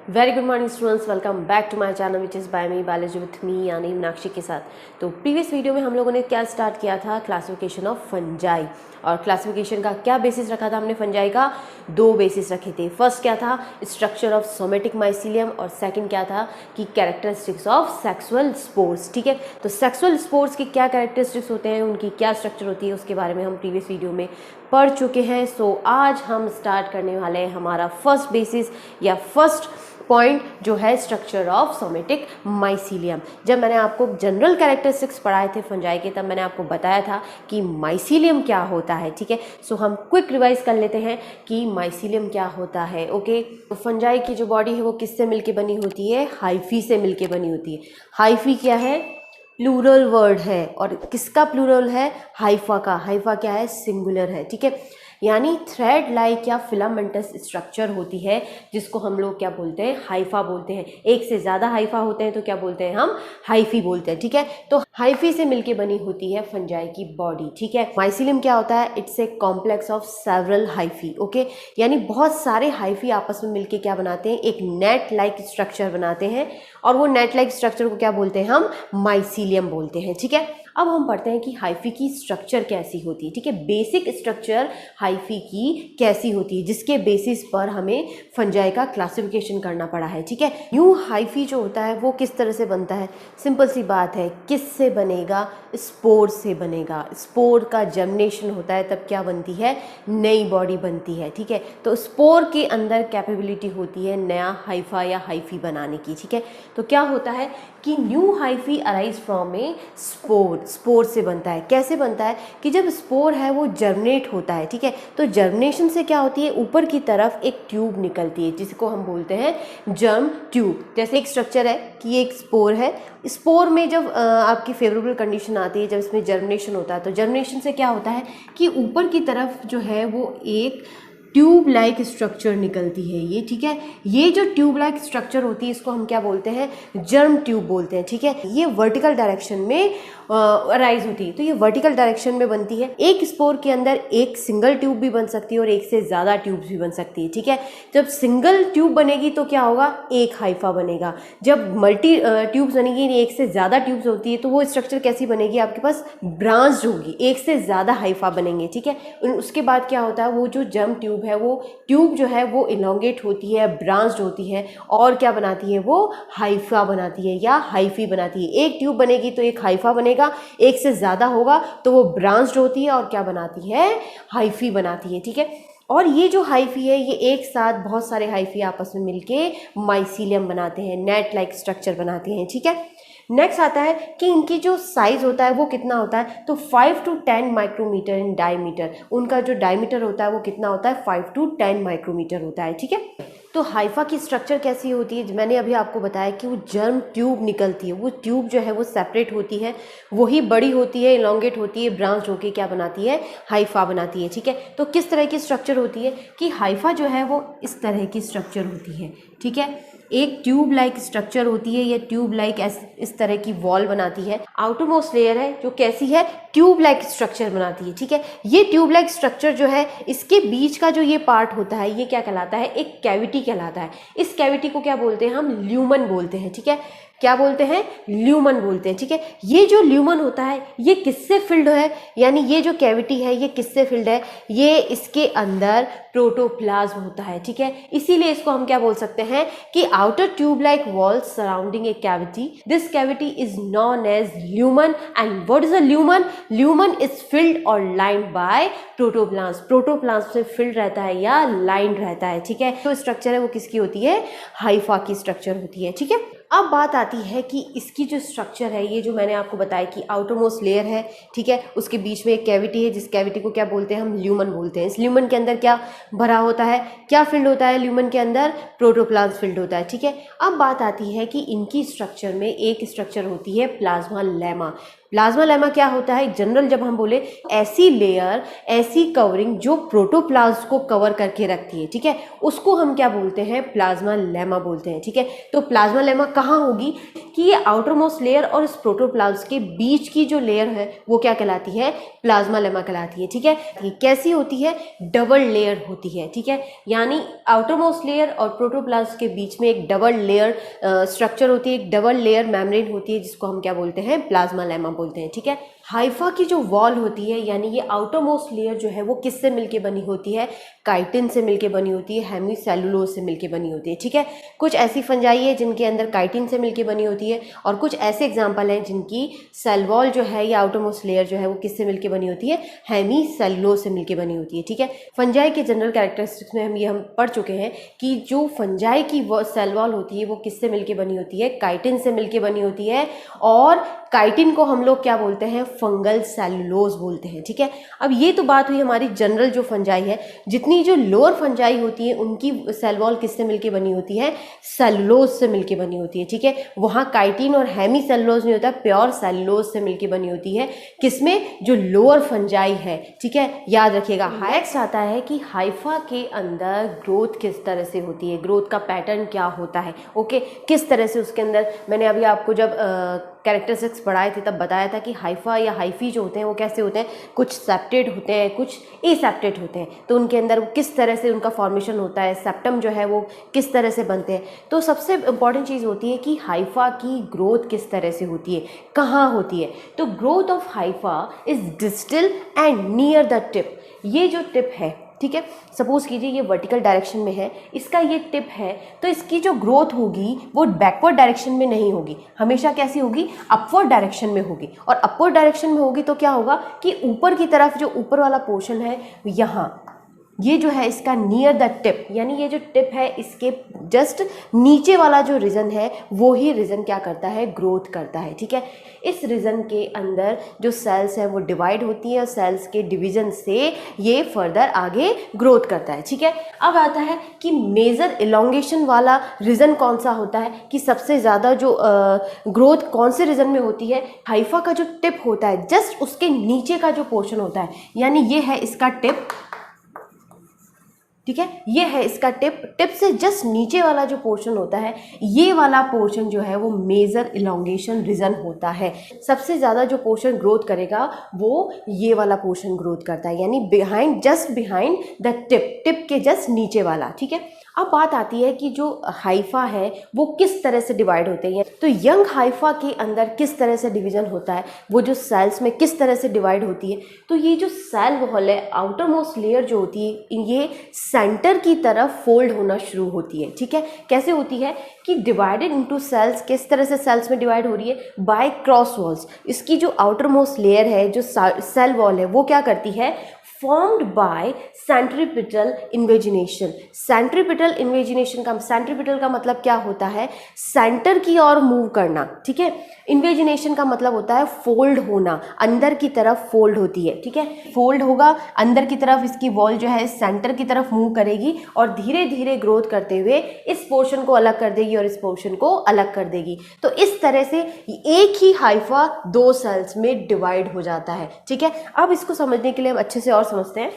Very good morning students, welcome back to my channel which is by me biology with me यानी मीनाक्षी के साथ। तो previous video में हम लोगों ने क्या स्टार्ट किया था, क्लासिफिकेशन ऑफ फंजाई। और क्लासिफिकेशन का क्या बेसिस रखा था हमने फंजाई का? दो बेसिस रखे थे। फर्स्ट क्या था, स्ट्रक्चर ऑफ सोमेटिक माइसीलियम, और सेकंड क्या था कि कैरेक्टरिस्टिक्स ऑफ सेक्सुअल स्पोर्स। ठीक है, तो सेक्सुअल स्पोर्स की क्या कैरेक्टरिस्टिक्स होते हैं, उनकी क्या स्ट्रक्चर होती है, उसके बारे में हम प्रीवियस वीडियो में पढ़ चुके हैं। सो आज हम स्टार्ट करने वाले हैं हमारा फर्स्ट बेसिस या फर्स्ट पॉइंट जो है स्ट्रक्चर ऑफ सोमेटिक माइसीलियम। जब मैंने आपको जनरल कैरेक्टरिस्टिक्स पढ़ाए थे फंजाई के, तब मैंने आपको बताया था कि माइसीलियम क्या होता है। ठीक है, सो हम क्विक रिवाइज कर लेते हैं कि माइसीलियम क्या होता है। ओके, तो फंजाई की जो बॉडी है वो किससे मिलके बनी होती है? हाइफी से मिलके बनी होती है। हाइफी क्या है? प्लूरल वर्ड है। और किसका प्लूरल है? हाइफा का। हाइफा क्या है? सिंगुलर है। ठीक है, यानी थ्रेड लाइक या फिलामेंटस स्ट्रक्चर होती है, जिसको हम लोग क्या बोलते हैं? हाइफा बोलते हैं। एक से ज़्यादा हाइफा होते हैं तो क्या बोलते हैं हम? हाइफी बोलते हैं। ठीक है, तो हाइफी से मिलके बनी होती है फंजाई की बॉडी। ठीक है, माइसीलियम क्या होता है? It's a complex of several hyphae. Okay, यानी बहुत सारे हाइफी आपस में मिलके क्या बनाते हैं? एक नेट लाइक स्ट्रक्चर बनाते हैं, और वो नेट लाइक स्ट्रक्चर को क्या बोलते हैं हम? माइसीलियम बोलते हैं। ठीक है, अब हम पढ़ते हैं कि हाइफी की स्ट्रक्चर कैसी होती है। ठीक है, बेसिक स्ट्रक्चर हाइफी की कैसी होती है, जिसके बेसिस पर हमें फंजाई का क्लासिफिकेशन करना पड़ा है। ठीक है, न्यू हाइफी जो होता है वो किस तरह से बनता है? सिंपल सी बात है, किससे बनेगा? स्पोर से बनेगा। स्पोर का जर्मिनेशन होता है, तब क्या बनती है? नई बॉडी बनती है। ठीक है, तो स्पोर के अंदर कैपेबिलिटी होती है नया हाइफा या हाइफी बनाने की। ठीक है, तो क्या होता है कि new hyphae arise from A spore. Spore से बनता है। कैसे बनता है कि जब स्पोर है वो जर्मिनेट होता है। ठीक है, तो जर्मिनेशन से क्या होती है? ऊपर की तरफ एक ट्यूब निकलती है, जिसको हम बोलते हैं जर्म ट्यूब। जैसे एक स्ट्रक्चर है कि एक स्पोर है, स्पोर में जब आपकी फेवरेबल कंडीशन आती है, जब इसमें जर्मिनेशन होता है, तो जर्मिनेशन से क्या होता है कि ऊपर की तरफ जो है वो एक ट्यूब लाइक स्ट्रक्चर निकलती है ये। ठीक है, ये जो ट्यूब लाइक स्ट्रक्चर होती है इसको हम क्या बोलते हैं? जर्म ट्यूब बोलते हैं। ठीक है, ये वर्टिकल डायरेक्शन में अराइज होती है, तो ये वर्टिकल डायरेक्शन में बनती है। एक स्पोर के अंदर एक सिंगल ट्यूब भी बन सकती है और एक से ज़्यादा ट्यूब्स भी बन सकती है। ठीक है, जब सिंगल ट्यूब बनेगी तो क्या होगा? एक हाइफा बनेगा। जब मल्टी ट्यूब्स बनेगी, एक से ज़्यादा ट्यूब्स होती है, तो वो स्ट्रक्चर कैसी बनेगी? आपके पास ब्रांच्ड होगी, एक से ज़्यादा हाइफा बनेंगे। ठीक है, उसके बाद क्या होता है? वो जो जर्म ट्यूब है, वो ट्यूब जो है वो इलोंगेट होती है, ब्रांच्ड होती है, और क्या बनाती है? वो हाइफा बनाती है या हाइफी बनाती है। एक ट्यूब बनेगी तो एक हाइफा बनेगा, एक से ज़्यादा होगा तो वो ब्रांच्ड होती है और क्या बनाती है? हाइफी बनाती है। ठीक है, और ये जो हाइफी है ये एक साथ बहुत सारे हाइफी आपस में मिलके माइसीलियम बनाते हैं, नेट लाइक स्ट्रक्चर बनाते हैं। ठीक है, नेक्स्ट आता है कि इनकी जो साइज होता है वो कितना होता है? तो 5 to 10 माइक्रोमीटर इन डायमीटर। उनका जो डायमीटर होता है वो कितना होता है? 5 to 10 माइक्रोमीटर होता है। ठीक है, तो हाइफा की स्ट्रक्चर कैसी होती है? मैंने अभी आपको बताया कि वो जर्म ट्यूब निकलती है, वो ट्यूब जो है वो सेपरेट होती है, वही बड़ी होती है, इलोंगेट होती है, ब्रांच होकर क्या बनाती है? हाइफा बनाती है। ठीक है, तो किस तरह की स्ट्रक्चर होती है कि हाइफा जो है वो इस तरह की स्ट्रक्चर होती है। ठीक है, एक ट्यूब लाइक स्ट्रक्चर होती है, ये ट्यूब लाइक इस तरह की वॉल बनाती है। आउटरमोस्ट लेयर है जो कैसी है? ट्यूब लाइक स्ट्रक्चर बनाती है। ठीक है, ये ट्यूब लाइक स्ट्रक्चर जो है, इसके बीच का जो ये पार्ट होता है ये क्या कहलाता है? एक कैविटी कहलाता है। इस कैविटी को क्या बोलते हैं हम? ल्यूमन बोलते हैं। ठीक है, क्या बोलते हैं? ल्यूमन बोलते हैं। ठीक है, ये जो ल्यूमन होता है ये किससे फिल्ड है? यानी ये जो कैविटी है ये किससे फिल्ड है? ये इसके अंदर प्रोटोप्लाज्म होता है। ठीक है, इसीलिए इसको हम क्या बोल सकते हैं कि outer tube like wall surrounding a cavity, this cavity is known as lumen. And what is a lumen? Lumen is filled और लाइंड बाय प्रोटोप्लाज्म। प्रोटोप्लाज्म से फिल्ड रहता है या लाइंड रहता है। ठीक है, तो स्ट्रक्चर है वो किसकी होती है? हाइफा की स्ट्रक्चर होती है। ठीक है, अब बात आती है कि इसकी जो स्ट्रक्चर है, ये जो मैंने आपको बताया कि आउटरमोस्ट लेयर है, ठीक है, उसके बीच में एक कैविटी है, जिस कैविटी को क्या बोलते हैं हम? ल्यूमन बोलते हैं। इस ल्यूमन के अंदर क्या भरा होता है? क्या फील्ड होता है ल्यूमन के अंदर? प्रोटोप्लाज्म फील्ड होता है। ठीक है, अब बात आती है कि इनकी स्ट्रक्चर में एक स्ट्रक्चर होती है प्लाज्मा लेमा। प्लाज्मा लेमा क्या होता है? जनरल जब हम बोले ऐसी लेयर, ऐसी कवरिंग जो प्रोटोप्लाज्म को कवर करके रखती है, ठीक है, उसको हम क्या बोलते हैं? प्लाज्मा लेमा बोलते हैं, ठीक है। तो प्लाज्मा लेमा कहाँ होगी कि ये आउटर मोस्ट लेयर और इस प्रोटोप्लाज्म के बीच की जो लेयर है वो क्या कहलाती है? प्लाज्मा लेमा कहलाती है, ठीक है। ये कैसी होती है? डबल लेयर होती है, ठीक है। यानी आउटर मोस्ट लेयर और प्रोटोप्लाज्म के बीच में एक डबल लेयर स्ट्रक्चर होती है, एक डबल लेयर मेम्ब्रेन होती है, जिसको हम क्या बोलते हैं? प्लाज्मा लेमा बोलते हैं, ठीक है। हाइफा की जो वॉल होती है, यानी ये आउटर मोस्ट लेयर जो है वो किससे मिलके बनी होती है? काइटिन से मिलके बनी होती है, हेमीसेलुलोज से मिलके बनी होती है, ठीक है। कुछ ऐसी फंजाई है जिनके अंदर काइटिन से मिलके बनी होती है, और कुछ ऐसे एग्जाम्पल हैं जिनकी सेल वॉल जो है या आउटर मोस्ट लेयर जो है वो किससे मिलके बनी होती है? हेमीसेलुलोज से मिलके बनी होती है, ठीक है। फंजाई के जनरल कैरेक्टरिस्टिक्स में हम पढ़ चुके हैं कि जो फंजाई की सेल वॉल होती है वो किससे मिलके बनी होती है? काइटिन से मिलके बनी होती है, और काइटिन को हम लोग क्या बोलते हैं? फंगल सेलुलोज बोलते हैं, ठीक है। अब ये तो बात हुई हमारी जनरल जो फंजाई है। जितनी जो लोअर फंजाई होती है उनकी सेल वॉल किससे मिलके बनी होती है? सेलुलोज से मिलके बनी होती है, ठीक है। वहाँ काइटिन और हेमी सेलुलोज नहीं होता, प्योर सेलुलोज से मिलके बनी होती है। किसमें? जो लोअर फंजाई है, ठीक है, याद रखिएगा। नेक्स्ट आता है कि हाइफा के अंदर ग्रोथ किस तरह से होती है, ग्रोथ का पैटर्न क्या होता है, ओके, किस तरह से उसके अंदर। मैंने अभी आपको जब कैरेक्टरिस्टिक्स पढ़ाए थे तब बताया था कि हाइफा या हाइफी जो होते हैं वो कैसे होते हैं? कुछ सेप्टेड होते हैं, कुछ एसेप्टेड होते हैं। तो उनके अंदर किस तरह से उनका फॉर्मेशन होता है, सेप्टम जो है वो किस तरह से बनते हैं। तो सबसे इंपॉर्टेंट चीज़ होती है कि हाइफा की ग्रोथ किस तरह से होती है, कहाँ होती है। तो growth of Haifa is distal end near the tip. ये जो टिप है, ठीक है, सपोज कीजिए ये वर्टिकल डायरेक्शन में है, इसका ये टिप है, तो इसकी जो ग्रोथ होगी वो बैकवर्ड डायरेक्शन में नहीं होगी, हमेशा कैसी होगी? अपवर्ड डायरेक्शन में होगी। और अपवर्ड डायरेक्शन में होगी तो क्या होगा कि ऊपर की तरफ जो ऊपर वाला पोर्शन है यहाँ, ये जो है इसका नियर द टिप, यानी ये जो टिप है इसके जस्ट नीचे वाला जो रीजन है वो ही रीजन क्या करता है? ग्रोथ करता है, ठीक है। इस रीजन के अंदर जो सेल्स है वो डिवाइड होती है, और सेल्स के डिवीजन से ये फर्दर आगे ग्रोथ करता है, ठीक है। अब आता है कि मेजर इलोंगेशन वाला रीजन कौन सा होता है, कि सबसे ज़्यादा जो ग्रोथ कौन से रीजन में होती है? हाइफा का जो टिप होता है जस्ट उसके नीचे का जो पोर्शन होता है, यानी ये है इसका टिप, ठीक है, ये है इसका टिप। टिप से जस्ट नीचे वाला जो पोर्शन होता है, ये वाला पोर्शन जो है वो मेजर इलोंगेशन रीजन होता है। सबसे ज़्यादा जो पोर्शन ग्रोथ करेगा वो ये वाला पोर्शन ग्रोथ करता है, यानी behind, just behind the tip, tip के जस्ट नीचे वाला, ठीक है। अब बात आती है कि जो हाइफा है वो किस तरह से डिवाइड होते हैं। तो यंग हाइफा के अंदर किस तरह से डिवीजन होता है, वो जो सेल्स में किस तरह से डिवाइड होती है। तो ये जो सेल वॉल है, आउटर मोस्ट लेयर जो होती है, ये सेंटर की तरफ फोल्ड होना शुरू होती है, ठीक है। कैसे होती है कि डिवाइडेड इनटू सेल्स, किस तरह से सेल्स में डिवाइड हो रही है? By cross walls. इसकी जो आउटर मोस्ट लेयर है, जो सेल वॉल है, वो क्या करती है? formed by centripetal invagination। Centripetal invagination का, सेंट्रीपिटल का मतलब क्या होता है? सेंटर की ओर मूव करना, ठीक है। इन्वेजिनेशन का मतलब होता है फोल्ड होना, अंदर की तरफ फोल्ड होती है, ठीक है। फोल्ड होगा अंदर की तरफ, इसकी वॉल जो है सेंटर की तरफ मूव करेगी और धीरे धीरे ग्रोथ करते हुए इस पोर्शन को अलग कर देगी और इस पोर्शन को अलग कर देगी। तो इस तरह से एक ही हाइफा दो सेल्स में डिवाइड हो जाता है, ठीक है। अब इसको समझने के लिए हम अच्छे से और समझते हैं।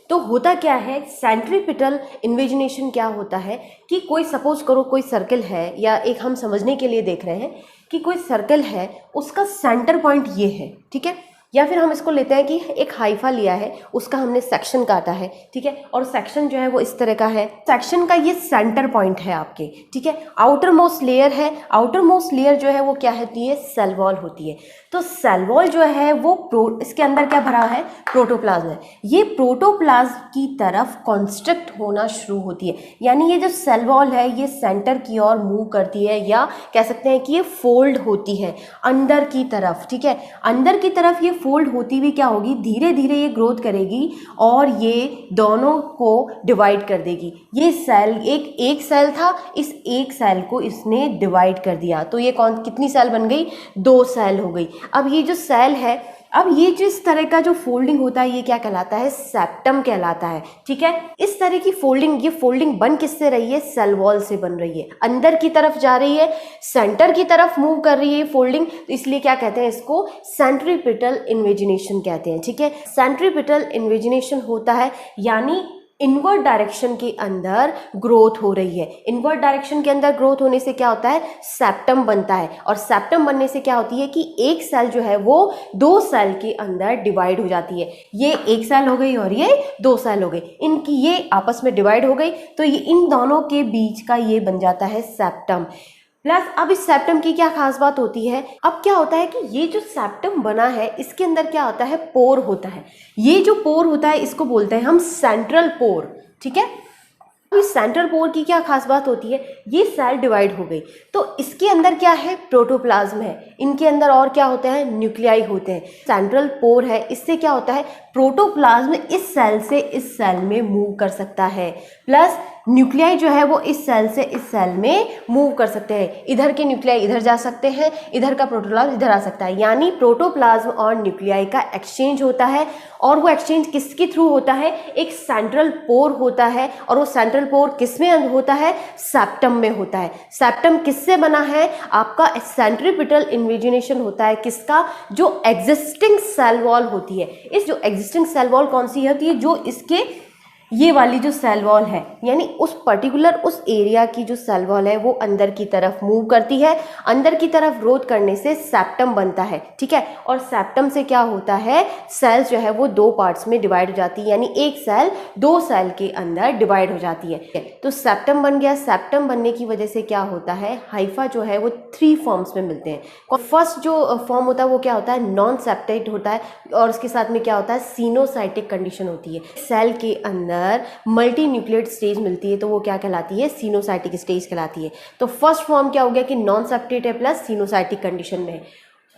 तो होता क्या है, सेंट्रीपिटल इन्वेजिनेशन क्या होता है कि कोई सपोज करो कोई सर्कल है, या एक हम समझने के लिए देख रहे हैं कि कोई सर्कल है, उसका सेंटर पॉइंट ये है, ठीक है। या फिर हम इसको लेते हैं कि एक हाइफा लिया है, उसका हमने सेक्शन काटा है, ठीक है, और सेक्शन जो है वो इस तरह का है। सेक्शन का ये सेंटर पॉइंट है आपके, ठीक है। आउटर मोस्ट लेयर है, आउटर मोस्ट लेयर जो है वो क्या होती है? सेल वॉल होती है। तो सेल वॉल जो है वो इसके अंदर क्या भरा है? प्रोटोप्लाज्म है। ये प्रोटोप्लाज्म की तरफ कॉन्स्ट्रिक्ट होना शुरू होती है, यानी ये जो सेल वॉल है ये सेंटर की ओर मूव करती है, या कह सकते हैं कि ये फोल्ड होती है अंदर की तरफ, ठीक है। अंदर की तरफ ये फोल्ड होती हुई क्या होगी? धीरे धीरे ये ग्रोथ करेगी और ये दोनों को डिवाइड कर देगी। ये सेल एक सेल था, इस एक सेल को इसने डिवाइड कर दिया, तो ये कितनी सेल बन गई? 2 सेल हो गई। अब ये जो सेल है अब ये जिस तरह का जो फोल्डिंग होता है ये क्या कहलाता है, सेप्टम कहलाता है। ठीक है, इस तरह की फोल्डिंग, ये फोल्डिंग बन किससे रही है, सेल वॉल से बन रही है, अंदर की तरफ जा रही है, सेंटर की तरफ मूव कर रही है फोल्डिंग, तो इसलिए क्या कहते हैं इसको, सेंट्रीपिटल इन्वेजिनेशन कहते हैं। ठीक है, सेंट्रीपिटल इन्वेजिनेशन होता है यानी इनवर्ड डायरेक्शन के अंदर ग्रोथ हो रही है। इनवर्ड डायरेक्शन के अंदर ग्रोथ होने से क्या होता है, सेप्टम बनता है, और सेप्टम बनने से क्या होती है कि एक सेल जो है वो 2 सेल के अंदर डिवाइड हो जाती है। ये एक सेल हो गई और ये 2 सेल हो गई, इनकी ये आपस में डिवाइड हो गई, तो ये इन दोनों के बीच का ये बन जाता है सेप्टम। प्लस अब इस सेप्टम की क्या खास बात होती है, अब क्या होता है कि ये जो सेप्टम बना है इसके अंदर क्या होता है, पोर होता है। ये जो पोर होता है इसको बोलते हैं हम सेंट्रल पोर। ठीक है, अब इस सेंट्रल पोर की क्या खास बात होती है, ये सेल डिवाइड हो गई तो इसके अंदर क्या है, प्रोटोप्लाज्म है, इनके अंदर और क्या होता है, न्यूक्लियाई होते हैं। सेंट्रल पोर है, इससे क्या होता है, प्रोटोप्लाज्म इस सेल से इस सेल में मूव कर सकता है, प्लस न्यूक्लियाई जो है वो इस सेल से इस सेल में मूव कर सकते हैं। इधर के न्यूक्लियाई इधर जा सकते हैं, इधर का प्रोटोप्लाज्म इधर आ सकता है, यानी प्रोटोप्लाज्म और न्यूक्लियाई का एक्सचेंज होता है। और वो एक्सचेंज किसके थ्रू होता है, एक सेंट्रल पोर होता है, और वो सेंट्रल पोर किस में होता है, सेप्टम में होता है। सेप्टम किससे बना है, आपका सेंट्रीपिटल इन्वेजिनेशन होता है, किसका, जो एग्जिस्टिंग सेल वॉल होती है। इस जो एग्जिस्टिंग सेल वॉल कौन सी होती है, जो इसके ये वाली जो सेल वॉल है, यानी उस पर्टिकुलर उस एरिया की जो सेल वॉल है वो अंदर की तरफ मूव करती है, अंदर की तरफ ग्रोथ करने से सेप्टम बनता है। ठीक है, और सेप्टम से क्या होता है, सेल्स जो है वो 2 पार्ट्स में डिवाइड हो जाती है, यानी एक सेल 2 सेल के अंदर डिवाइड हो जाती है। तो सेप्टम बन गया, सेप्टम बनने की वजह से क्या होता है, हाइफा जो है वो 3 फॉर्म्स में मिलते हैं। फर्स्ट जो फॉर्म होता है वो क्या होता है, नॉन सेप्टेट होता है, और उसके साथ में क्या होता है, सिनोसाइटिक कंडीशन होती है। सेल के अंदर मल्टी न्यूक्लिएट स्टेज मिलती है तो वो क्या कहलाती है, सिनोसाइटिक स्टेज कहलाती है। तो फर्स्ट फॉर्म क्या हो गया कि नॉन सेप्टेट है प्लस सिनोसाइटिक कंडीशन में है।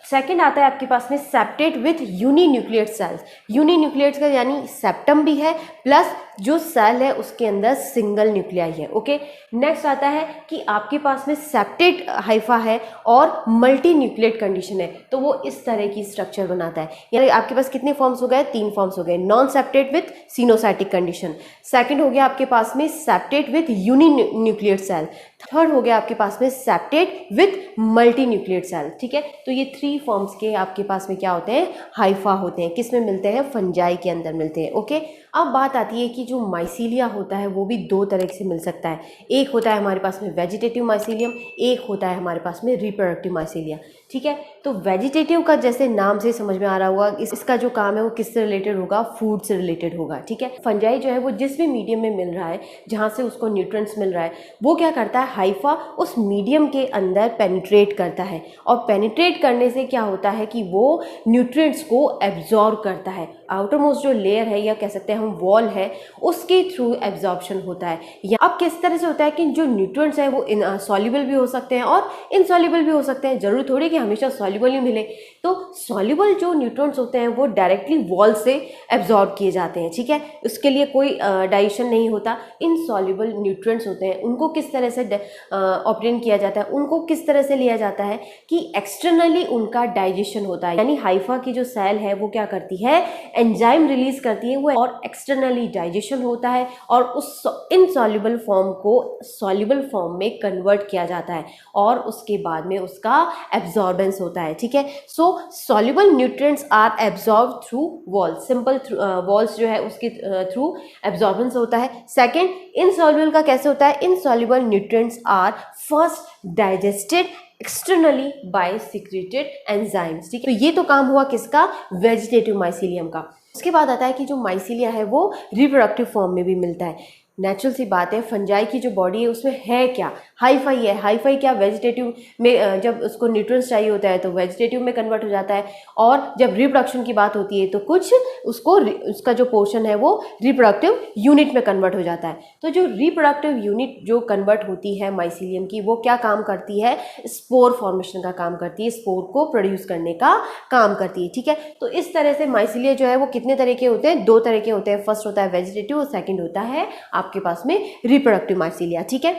सेकेंड आता है आपके पास में septate with uninucleate cells. Uninucleate का यानी सेप्टम भी है प्लस जो सेल है उसके अंदर सिंगल न्यूक्लियाई है। ओके, नेक्स्ट आता है कि आपके पास में सेप्टेट हाइफा है और मल्टी न्यूक्लिएट कंडीशन है, तो वो इस तरह की स्ट्रक्चर बनाता है। यानी आपके पास कितने फॉर्म्स हो गए, 3 फॉर्म्स हो गए, non septate with coenocytic condition, second हो गया आपके पास में septate with uninucleate cell, third हो गया आपके पास में septate with multi nucleate cell. ठीक है, तो ये 3 फॉर्म्स के आपके पास में क्या होते हैं, हाइफा होते हैं। किस में मिलते हैं, फंजाई के अंदर मिलते हैं। ओके, अब बात आती है कि जो माइसीलिया होता है वो भी 2 तरह से मिल सकता है। एक होता है हमारे पास में वेजिटेटिव माइसीलियम, एक होता है हमारे पास में रिप्रोडक्टिव माइसीलिया। ठीक है, तो वेजिटेटिव का जैसे नाम से समझ में आ रहा होगा, इसका जो काम है वो किससे रिलेटेड होगा, फूड से रिलेटेड होगा। ठीक है, फंजाई जो है वो जिस भी मीडियम में मिल रहा है, जहाँ से उसको न्यूट्रिएंट्स मिल रहा है, वो क्या करता है, हाइफा उस मीडियम के अंदर पेनिट्रेट करता है, और पेनिट्रेट करने से क्या होता है कि वो न्यूट्रिएंट्स को एब्जॉर्ब करता है। आउटर मोस्ट जो लेयर है या कह सकते हैं हम वॉल है, उसके थ्रू एब्जॉर्प्शन होता है। या अब किस तरह से होता है कि जो न्यूट्रिएंट्स है वो सॉल्युबल भी हो सकते हैं और इनसॉल्युबल भी हो सकते हैं, जरूरी थोड़ी कि हमेशा सॉल्युबल ही मिले। तो सॉल्युबल जो न्यूट्रिएंट्स होते हैं वो डायरेक्टली वॉल से एब्जॉर्ब किए जाते हैं। ठीक है, उसके लिए कोई डाइजेशन नहीं होता। इनसॉल्युबल न्यूट्रिएंट्स होते हैं, उनको किस तरह से ऑब्टेन किया जाता है, उनको किस तरह से लिया जाता है कि एक्सटर्नली उनका डाइजेशन होता है। यानी हाइफा की जो सेल है वो क्या करती है, एंजाइम रिलीज करती है वो, और एक्सटर्नली डाइजेशन होता है और उस इनसॉल्युबल फॉर्म को सॉल्युबल फॉर्म में कन्वर्ट किया जाता है, और उसके बाद में उसका एब्जॉर्बेंस होता है। ठीक है, so soluble nutrients are absorb through walls, simple walls जो है उसके थ्रू एब्जॉर्बेंस होता है। सेकेंड, इनसॉल्युबल का कैसे होता है, insoluble nutrients are first digested externally by secreted enzymes. ठीक है, तो ये तो काम हुआ किसका, वेजिटेटिव माइसीलियम का। उसके बाद आता है कि जो माइसीलिया है वो रिप्रोडक्टिव फॉर्म में भी मिलता है। नेचुरल सी बात है, फंजाई की जो बॉडी है उसमें है क्या, हाइफाई है। हाइफाई क्या, वेजिटेटिव में जब उसको न्यूट्रिएंट्स चाहिए होता है तो वेजिटेटिव में कन्वर्ट हो जाता है, और जब रिप्रोडक्शन की बात होती है तो कुछ उसका जो पोर्शन है वो रिप्रोडक्टिव यूनिट में कन्वर्ट हो जाता है। तो जो रिप्रोडक्टिव यूनिट जो कन्वर्ट होती है माइसीलियम की, वो क्या काम करती है, स्पोर फॉर्मेशन का काम करती है, स्पोर को प्रोड्यूस करने का काम करती है। ठीक है, तो इस तरह से माइसीलिया जो है वो कितने तरह के होते हैं, 2 तरह के होते हैं। फर्स्ट होता है वेजिटेटिव और सेकेंड होता है आपके पास में रिप्रोडक्टिव माइसीलिया। ठीक है,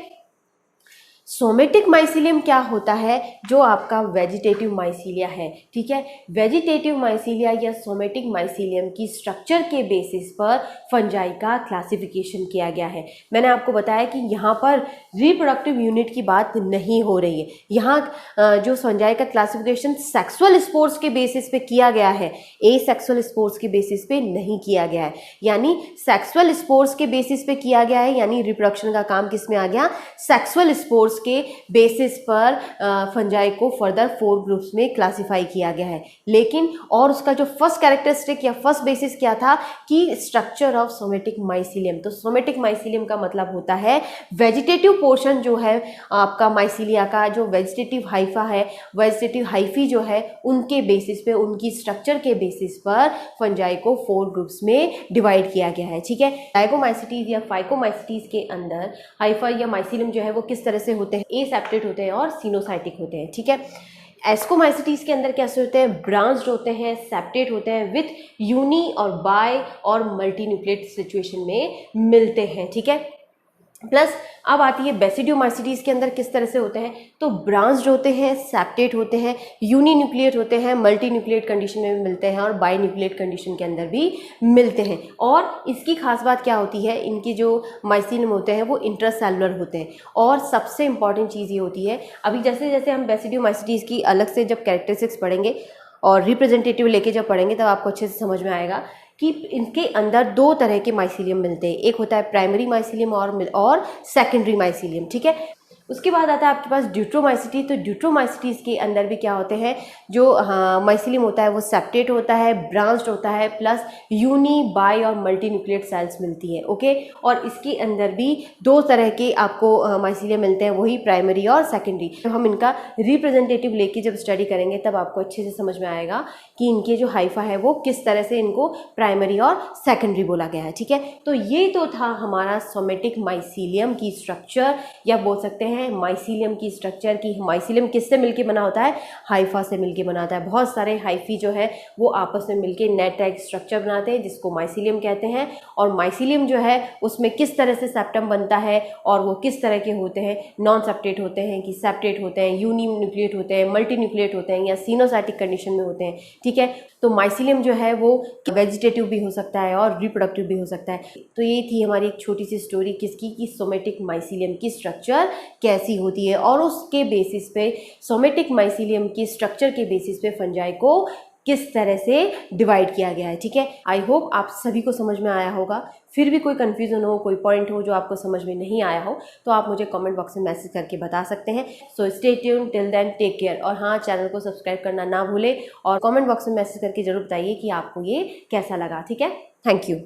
सोमेटिक माइसीलियम क्या होता है? जो आपका वेजिटेटिव माइसीलिया है, ठीक है। वेजिटेटिव माइसीलिया या सोमेटिक माइसीलियम की स्ट्रक्चर के बेसिस पर फंजाई का क्लासिफिकेशन किया गया है। मैंने आपको बताया कि यहाँ पर रिप्रोडक्टिव यूनिट की बात नहीं हो रही है। यहाँ जो फंजाई का क्लासिफिकेशन सेक्सुअल स्पोर्स के बेसिस पे किया गया है, एसेक्सुअल स्पोर्स के बेसिस पे नहीं किया गया है। यानी सेक्सुअल स्पोर्स के बेसिस पे किया गया है, यानी रिप्रोडक्शन का काम किस में आ गया? सेक्सुअल स्पोर्स के बेसिस पर फंजाई को फर्दर 4 ग्रुप्स में क्लासिफाई किया गया है। लेकिन और उसका जो फर्स्ट कैरेक्टरिस्टिक या फर्स्ट बेसिस क्या था कि स्ट्रक्चर ऑफ सोमेटिक माइसीलियम। तो सोमेटिक माइसीलियम का मतलब होता है वेजिटेटिव पोर्शन जो है आपका माइसीलिया का, जो वेजिटेटिव हाइफा है, वेजिटेटिव हाइफी जो है, उनके बेसिस पे, उनकी स्ट्रक्चर के बेसिस पर फंजाई को 4 ग्रुप्स में डिवाइड किया गया है, ठीक है। डायगोमाइसिटीज या फाइकोमाइसिटीज के अंदर हाइफा या माइसीलियम जो है वो किस तरह से होते हैं? एसेप्टेट होते हैं और सिनोसाइटिक होते हैं, ठीक है। एस्कोमाइसिटीज के अंदर कैसे होते हैं? ब्रांच्ड होते हैं, सेप्टेट होते हैं, विथ यूनी और बाय और मल्टीन्यूक्लिएट सिचुएशन में मिलते हैं, ठीक है। प्लस अब आती है बेसिडियोमाइसिटीज के अंदर किस तरह से होते हैं? तो ब्रांच्ड होते हैं, सेप्टेट होते हैं, यूनिन्यूक्लिएट होते हैं, मल्टीन्यूक्लिएट कंडीशन में भी मिलते हैं और बाइन्यूक्लिएट कंडीशन के अंदर भी मिलते हैं। और इसकी खास बात क्या होती है? इनकी जो माइसीलियम होते हैं वो इंट्रासेलुलर होते हैं। और सबसे इंपॉर्टेंट चीज़ ये होती है, अभी जैसे जैसे हम बेसिडियोमाइसिटीज की अलग से जब कैरेक्टरिस्टिक्स पढ़ेंगे और रिप्रेजेंटेटिव लेके जब पढ़ेंगे तब आपको अच्छे से समझ में आएगा कि इनके अंदर 2 तरह के माइसीलियम मिलते हैं। एक होता है प्राइमरी माइसीलियम और सेकेंडरी माइसीलियम, ठीक है। उसके बाद आता है आपके पास ड्यूट्रोमाइसिटी। तो ड्यूट्रोमाइसिटीज के अंदर भी क्या होते हैं? जो माइसीलियम होता है वो सेप्टेट होता है, ब्रांच्ड होता है, प्लस यूनी, बाय और मल्टीन्यूक्लिएट सेल्स मिलती है, ओके। और इसके अंदर भी 2 तरह के आपको माइसीलियम मिलते हैं, वही प्राइमरी और सेकेंडरी। तो हम इनका रिप्रेजेंटेटिव लेके जब स्टडी करेंगे तब आपको अच्छे से समझ में आएगा कि इनके जो हाइफा है वो किस तरह से इनको प्राइमरी और सेकेंडरी बोला गया है, ठीक है। तो ये तो था हमारा सोमेटिक माइसीलियम की स्ट्रक्चर, या बोल सकते हैं माइसीलियम की स्ट्रक्चर की। माइसीलियम किससे मिलके बना होता है? हाइफा से मिलके बना होता है। बहुत सारे हाइफी जो है वो आपस में मिलके नेट एक स्ट्रक्चर बनाते हैं जिसको माइसीलियम कहते हैं। और माइसीलियम जो है उसमें किस तरह से सेप्टम बनता है और वो किस तरह के होते हैं? नॉन सेप्टेट होते हैं कि सेप्टेट होते हैं, यूनिन्यूक्लिएट होते हैं, मल्टीन्यूक्लिएट होते हैं, या सिनोसाइटिक कंडीशन में होते हैं, ठीक है। तो माइसीलियम जो है वो वेजिटेटिव भी हो सकता है और रिप्रोडक्टिव भी हो सकता है। तो ये थी हमारी एक छोटी सी स्टोरी किसकी, कि सोमेटिक माइसीलियम की स्ट्रक्चर कैसी होती है और उसके बेसिस पे सोमेटिक माइसीलियम की स्ट्रक्चर के बेसिस पे फंजाई को किस तरह से डिवाइड किया गया है, ठीक है। आई होप आप सभी को समझ में आया होगा। फिर भी कोई कन्फ्यूजन हो, कोई पॉइंट हो जो आपको समझ में नहीं आया हो, तो आप मुझे कमेंट बॉक्स में मैसेज करके बता सकते हैं। So stay tuned, till then take care. और हाँ, चैनल को सब्सक्राइब करना ना भूलें और कमेंट बॉक्स में मैसेज करके जरूर बताइए कि आपको ये कैसा लगा, ठीक है। Thank you.